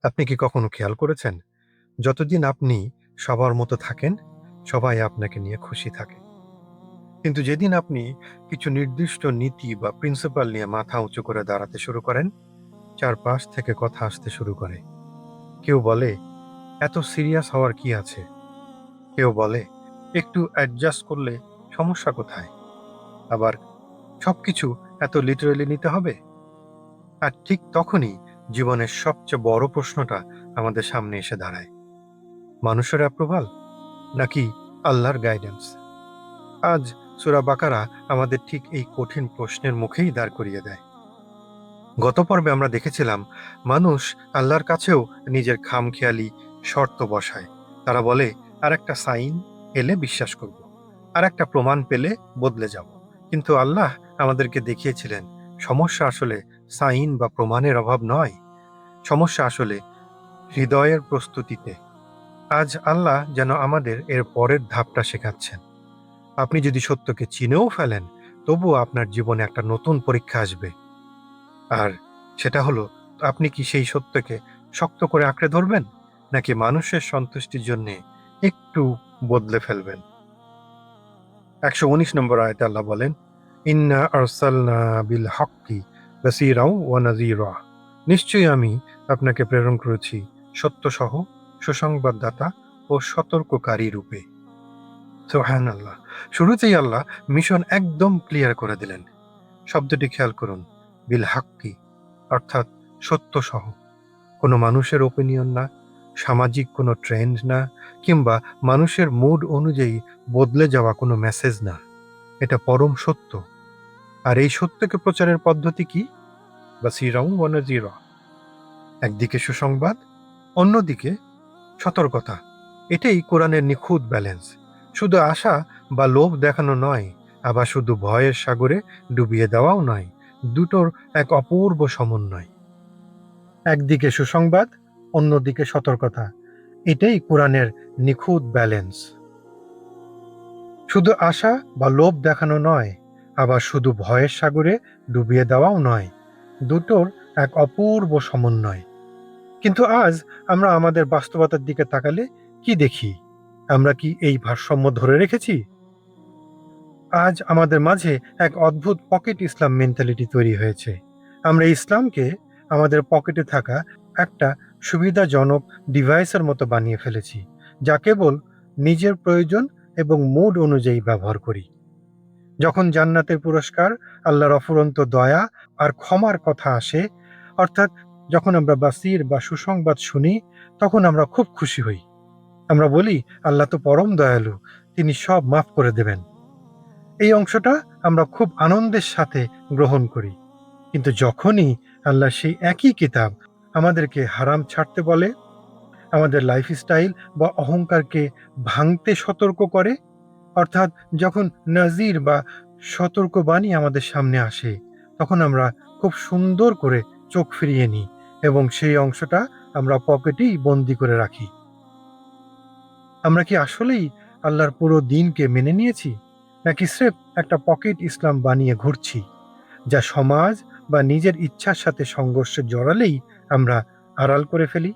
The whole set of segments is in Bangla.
আপনি কি কখনো খেয়াল করেছেন, যতদিন আপনি সবার মতো থাকেন, সবাই আপনাকে নিয়ে খুশি থাকে। কিন্তু যেদিন আপনি কিছু নির্দিষ্ট নীতি বা প্রিন্সিপাল নিয়ে মাথা উঁচু করে দাঁড়াতে শুরু করেন, চারপাশ থেকে কথা আসতে শুরু করে। কেউ বলে, এত সিরিয়াস হওয়ার কি আছে? কেউ বলে, একটু অ্যাডজাস্ট করলে সমস্যা কোথায়? আবার সবকিছু এত লিটারেলি নিতে হবে? আর ঠিক তখনই জীবনের সবচেয়ে বড় প্রশ্নটা আমাদের সামনে এসে দাঁড়ায়। মানুষের অ্যাপ্রুভাল নাকি আল্লাহর গাইডেন্স? আজ সূরা বাকারা আমাদের ঠিক এই কঠিন প্রশ্নের মুখেই দাঁড় করিয়ে দেয়। গত পর্বে আমরা দেখেছিলাম, মানুষ আল্লাহর কাছেও নিজের খামখেয়ালি শর্ত বসায়। তারা বলে, আর একটা সাইন এলে বিশ্বাস করব, আর একটা প্রমাণ পেলে বদলে যাব। কিন্তু আল্লাহ আমাদেরকে দেখিয়েছিলেন, সমস্যা আসলে সাইন বা প্রমাণের অভাব নয়, সমস্যা আসলে হৃদয়ের প্রস্তুতিতে। আজ আল্লাহ যেন আমাদের এর পরের ধাপটা শেখাচ্ছেন। আপনি যদি সত্যকে চিনেও ফেলেন, তবুও আপনার জীবনে একটা নতুন পরীক্ষা আসবে। আর সেটা হলো, আপনি কি সেই সত্যকে শক্ত করে আঁকড়ে ধরবেন, নাকি মানুষের সন্তুষ্টির জন্য একটু বদলে ফেলবেন? ১১৯ নম্বর আয়াতে আল্লাহ বলেন, ইন্না আরসালনা বিল হাক্কি বাসীরাও ওয়া নাযীরা। নিশ্চয়ই আমি আপনাকে প্রেরণ করেছি সত্যসহ সুসংবাদদাতা ও সতর্ককারী রূপে। সুবহানাল্লাহ। শুরুতেই আল্লাহ মিশন একদম ক্লিয়ার করে দিলেন। শব্দটি খেয়াল করুন, বিল হাক্কি, অর্থাৎ সত্য সহ। কোনো মানুষের ওপিনিয়ন না, সামাজিক কোনো ট্রেন্ড না, কিংবা মানুষের মুড অনুযায়ী বদলে যাওয়া কোনো মেসেজ না। এটা পরম সত্য। আর এই সত্যকে প্রচারের পদ্ধতি কি? বাসীরাও ওয়া নাযীরা। একদিকে সুসংবাদ, অন্যদিকে সতর্কতা। এটাই কোরআনের নিখুঁত ব্যালেন্স। শুধু আশা বা লোভ দেখানো নয়, আবার শুধু ভয়ের সাগরে ডুবিয়ে দেওয়াও নয়। দুটোর এক অপূর্ব সমন্বয়। একদিকে সুসংবাদ, অন্যদিকে সতর্কতা। এটাই কোরআনের নিখুঁত ব্যালেন্স। শুধু আশা বা লোভ দেখানো নয়, আবার শুধু ভয়ের সাগরে ডুবিয়ে দেওয়াও নয়। দুটোর এক অপূর্ব সমন্বয়। কিন্তু আজ আমরা আমাদের বাস্তবতার দিকে তাকালে কি দেখি? আমরা কি এই ভারসাম্য ধরে রেখেছি? আজ আমাদের মাঝে এক অদ্ভুত পকেট ইসলাম মেন্টালিটি তৈরি হয়েছে। আমরা ইসলামকে আমাদের পকেটে থাকা একটা সুবিধাজনক ডিভাইসের মতো বানিয়ে ফেলেছি, যা কেবল নিজের প্রয়োজন এবং মুড অনুযায়ী ব্যবহার করি। যখন জান্নাতের পুরস্কার, আল্লাহর অফুরন্ত দয়া আর ক্ষমার কথা আসে, অর্থাৎ যখন আমরা বাসির বা সুসংবাদ শুনি, তখন আমরা খুব খুশি হই। আমরা বলি, আল্লাহ তো পরম দয়ালু, তিনি সব মাফ করে দেবেন। এই অংশটা আমরা খুব আনন্দের সাথে গ্রহণ করি। কিন্তু যখনই আল্লাহ সেই একই কিতাব আমাদেরকে হারাম ছাড়তে বলে, আমাদের লাইফস্টাইল বা অহংকারকে ভাঙতে সতর্ক করে, অর্থাৎ যখন নাজির বা সতর্কবাণী আমাদের সামনে আসে, তখন আমরা খুব সুন্দর করে চোখ ফিরিয়ে নিই এবং সেই অংশটা আমরা পকেটেই বন্দি করে রাখি। আমরা কি আসলেই আল্লাহর পুরো দিনকে মেনে নিয়েছি, নাকি স্রেফ একটা পকেট ইসলাম বানিয়ে ঘুরছি, যা সমাজ বা নিজের ইচ্ছার সাথে সংঘর্ষে জড়ালেই আমরা আড়াল করে ফেলি?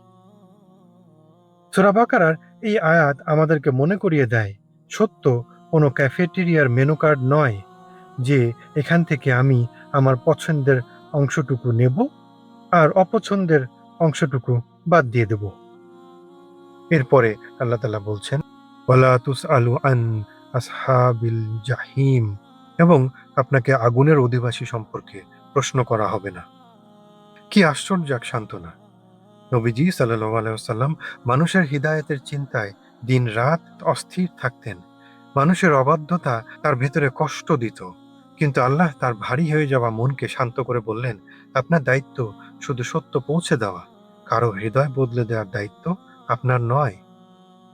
সূরা বাকারার এই আয়াত আমাদেরকে মনে করিয়ে দেয়, সত্য কোনো ক্যাফেটেরিয়ার মেনু কার্ড নয়, যে এখান থেকে আমি আমার পছন্দের অংশটুকু নেব আর অপছন্দের অংশটুকু বাদ দিয়ে দেব। এরপরে আল্লাহ তাআলা বলছেন, ওয়ালা তুসআলু আন আসহাবিল জাহিম, এবং আপনাকে আগুনের অধিবাসী সম্পর্কে প্রশ্ন করা হবে না। কি আশ্চর্য এক সান্ত্বনা! নবীজি সাল্লাল্লাহু আলাইহি ওয়াসাল্লাম মানুষের হিদায়াতের চিন্তায় দিন-রাত অস্থির থাকতেন। মানুষের অবাধ্যতা তার ভেতরে কষ্ট দিত। কিন্তু আল্লাহ তার ভারী হয়ে যাওয়া মনকে শান্ত করে বললেন, আপনার দায়িত্ব শুধু সত্য পৌঁছে দেওয়া, কারো হৃদয় বদলে দেওয়ার দায়িত্ব আপনার নয়।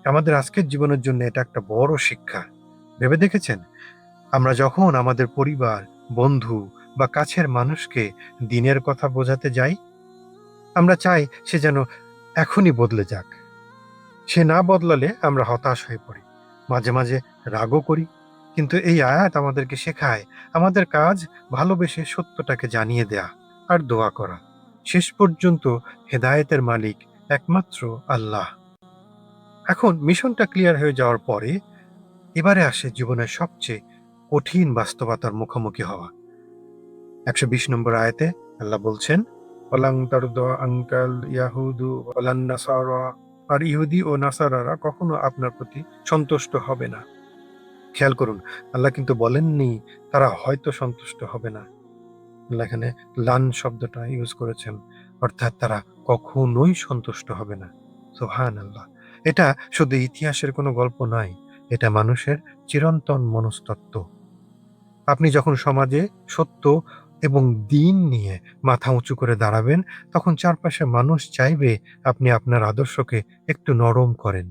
আমাদের আজকের জীবনের জন্য এটা একটা বড় শিক্ষা। ভেবে দেখেছেন, আমরা যখন আমাদের পরিবার, বন্ধু বা কাছের মানুষকে দিনের কথা বোঝাতে যাই, আমরা চাই সে যেন এখনই বদলে যাক। সে না বদলালে আমরা হতাশ হয়ে পড়ি, মাঝে মাঝে রাগও করি। কিন্তু এই আয়াত আমাদেরকে শেখায়, আমাদের কাজ ভালোবেসে সত্যটাকে জানিয়ে দেয়া আর দোয়া করা। শেষ পর্যন্ত হেদায়েতের মালিক একমাত্র আল্লাহ। এখন মিশনটা ক্লিয়ার হয়ে যাওয়ার পরে এবারে আসে জীবনের সবচেয়ে কঠিন বাস্তবতার মুখোমুখি হওয়া। 120 নম্বর আয়াতে আল্লাহ বলছেন, ওয়ালান তারদা আনকাল ইয়াহুদু ওয়ালান নাসারা, আর ইহুদি ও নাসারারা কখনো আপনার প্রতি সন্তুষ্ট হবে না। খেয়াল করুন, আল্লাহ কিন্তু বলেননি তারা হয়তো সন্তুষ্ট হবে না। আল্লাহ এখানে লান শব্দটা ইউজ করেছেন, অর্থাৎ তারা কখনোই সন্তুষ্ট হবে না। সুবহানাল্লাহ। এটা শুধু ইতিহাসের কোনো গল্প নয়, এটা মানুষের চিরন্তন মনস্তত্ত্ব। আপনি যখন সমাজে সত্য এবং দিন নিয়ে মাথা উঁচু করে দাঁড়াবেন, তখন চারপাশে মানুষ চাইবে আপনি আপনার আদর্শকে একটু নরম করেন।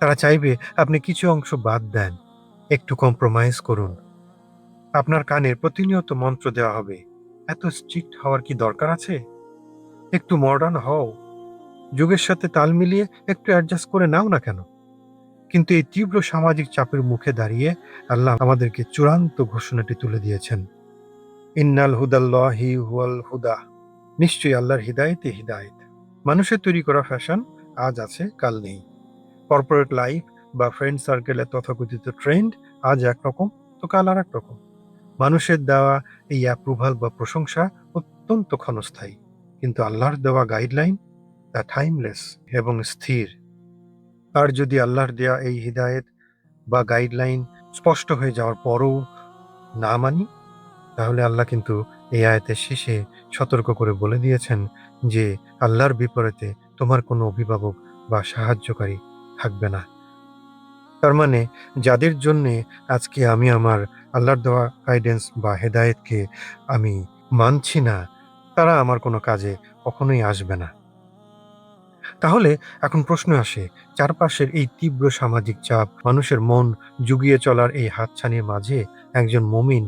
তারা চাইবে আপনি কিছু অংশ বাদ দেন, একটু কম্প্রোমাইজ করুন। আপনার কানে প্রতিনিয়ত মন্ত্র দেওয়া হবে, এত স্ট্রিক্ট হওয়ার কি দরকার আছে? একটু মডার্ন হও, যুগের সাথে তাল মিলিয়ে একটু অ্যাডজাস্ট করে নাও না কেন? কিন্তু এই তীব্র সামাজিক চাপের মুখে দাঁড়িয়ে আল্লাহ আমাদেরকে চূড়ান্ত ঘোষণাটি তুলে দিয়েছেন, ইন্নাল হুদাল্লাহি হুয়াল হুদা। নিশ্চয়ই আল্লাহর হিদায়েতই হিদায়েত। মানুষের তৈরি করা ফ্যাশন আজ আছে, কাল নেই। কর্পোরেট লাইফ বা ফ্রেন্ড সার্কেলের তথাকথিত ট্রেন্ড আজ একরকম, তো কাল আর এক রকম। মানুষের দেওয়া এই অ্যাপ্রুভাল বা প্রশংসা অত্যন্ত ক্ষণস্থায়ী, কিন্তু আল্লাহর দেওয়া গাইডলাইন তা টাইমলেস এবং স্থির। আর যদি আল্লাহর দেওয়া এই হিদায়েত বা গাইডলাইন স্পষ্ট হয়ে যাওয়ার পরও না মানি, তাহলে আল্লাহ কিন্তু এই আয়াতের শেষে সতর্ক করে বলে দিয়েছেন যে আল্লাহর বিপরীতে তোমার কোনো অভিভাবক বা সাহায্যকারী থাকবে না। তার মানে যাদের জন্যে আজকে আমি আমার আল্লাহর দেওয়া গাইডেন্স বা হেদায়েতকে আমি মানছি না, তারা আমার কোনো কাজে কখনোই আসবে না। তাহলে এখন প্রশ্ন আসে, চারপাশের এই তীব্র সামাজিক চাপ, মানুষের মন জুগিয়ে চলার এই হাতছানির মাঝে একজন মুমিন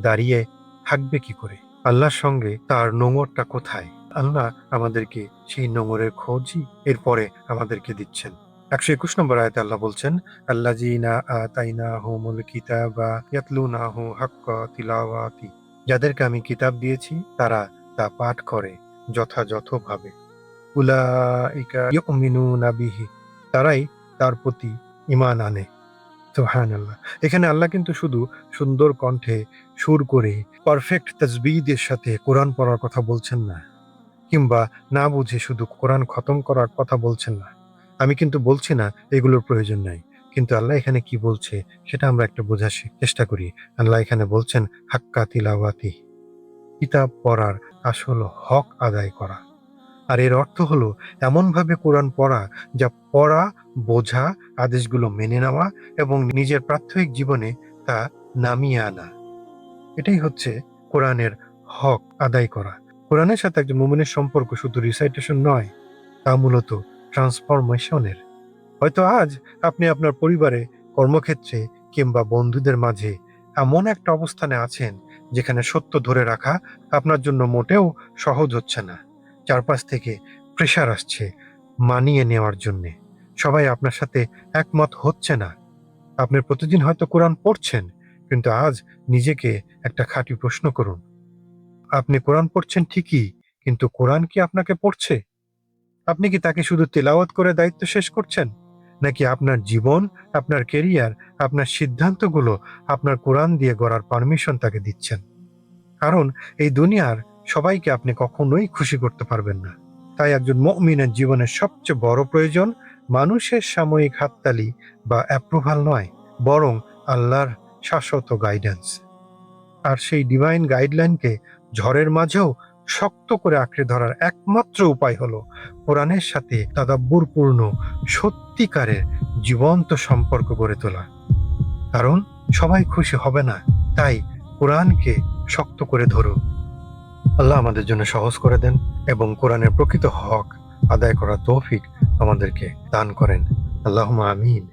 দাঁড়িয়ে থাকবে কি করে? আল্লাহর সঙ্গে তার নোঙরটা কোথায়? আল্লাহ আমাদেরকে সেই নোঙরের খোঁজই এরপরে আমাদেরকে দিচ্ছেন। 121 নম্বর আয়াতে আল্লাহ বলছেন, আল্লাযীনা আতাইনাহুমুল কিতাবা ইয়াতলুনাহু হাক্কা তিলাওয়াতি। যাদেরকে আমি কিতাব দিয়েছি তারা তা পাঠ করে যথাযথভাবে। উলাইকা ইউমিনুনা বিহি, তারাই তার প্রতি ঈমান আনে। সুবহানাল্লাহ। এখানে আল্লাহ কিন্তু শুধু সুন্দর কণ্ঠে সুর করে পারফেক্ট তাজবিদের সাথে কোরআন পড়ার কথা বলছেন না, কিংবা না বুঝে শুধু কোরআন খতম করার কথা বলছেন না। আমি কিন্তু বলছি না এগুলোর প্রয়োজন নাই, কিন্তু আল্লাহ এখানে কি বলছে সেটা আমরা একটু বোঝার চেষ্টা করি। আল্লাহ এখানে বলছেন হাক্কা তিলাওয়াতি, কিতাব পড়ার আসল হক আদায় করা। আর এর অর্থ হলো এমনভাবে কোরআন পড়া যা পড়া, বোঝা, আদেশগুলো মেনে নেওয়া এবং নিজের প্রাত্যহিক জীবনে তা নামিয়ে আনা। এটাই হচ্ছে কোরআনের হক আদায় করা। কোরআনের সাথে একজন মুমিনের সম্পর্ক শুধু রিসাইটেশন নয়, তা মূলত ট্রান্সফরমেশনের। হয়তো আজ আপনি আপনার পরিবারে, কর্মক্ষেত্রে কিংবা বন্ধুদের মাঝে এমন একটা অবস্থানে আছেন যেখানে সত্য ধরে রাখা আপনার জন্য মোটেও সহজ হচ্ছে না। চারপাশ থেকে প্রেশার আসছে মানিয়ে নেওয়ার জন্যে। সবাই আপনার সাথে একমত হচ্ছে না। আপনি প্রতিদিন হয়তো কোরআন পড়ছেন, কিন্তু আজ নিজেকে একটা খাঁটি প্রশ্ন করুন। আপনি কোরআন পড়ছেন ঠিকই, কিন্তু কোরআন কি আপনাকে পড়ছে? আপনি কি তাকে শুধু তেলাওয়াত করে দায়িত্ব শেষ করছেন? নাকি আপনার জীবন, আপনার কেরিয়ার, আপনার সিদ্ধান্তগুলো আপনার কোরআন দিয়ে গড়ার পারমিশন তাকে দিচ্ছেন? কারণ এই দুনিয়ার সবাইকে আপনি কখনোই খুশি করতে পারবেন না। তাই একজন মুমিনের জীবনের সবচেয়ে বড় প্রয়োজন মানুষের সাময়িক হাততালি বা অ্যাপ্রুভাল নয়, বরং আল্লাহর শাশ্বত গাইডেন্স। আর সেই ডিভাইন গাইডলাইনকে ঝড়ের মাঝেও শক্ত করে আঁকড়ে ধরার একমাত্র উপায় হলো কোরআনের সাথে তাদাব্বুরপূর্ণ সত্যিকারের জীবন্ত সম্পর্ক গড়ে তোলা। কারণ সবাই খুশি হবে না, তাই কোরআনকে শক্ত করে ধরুন। আল্লাহ আমাদের জন্য সহজ করে দেন এবং কোরআনের প্রকৃত হক আদায় করার তৌফিক আমাদেরকে দান করেন। আল্লাহুম্মা আমিন।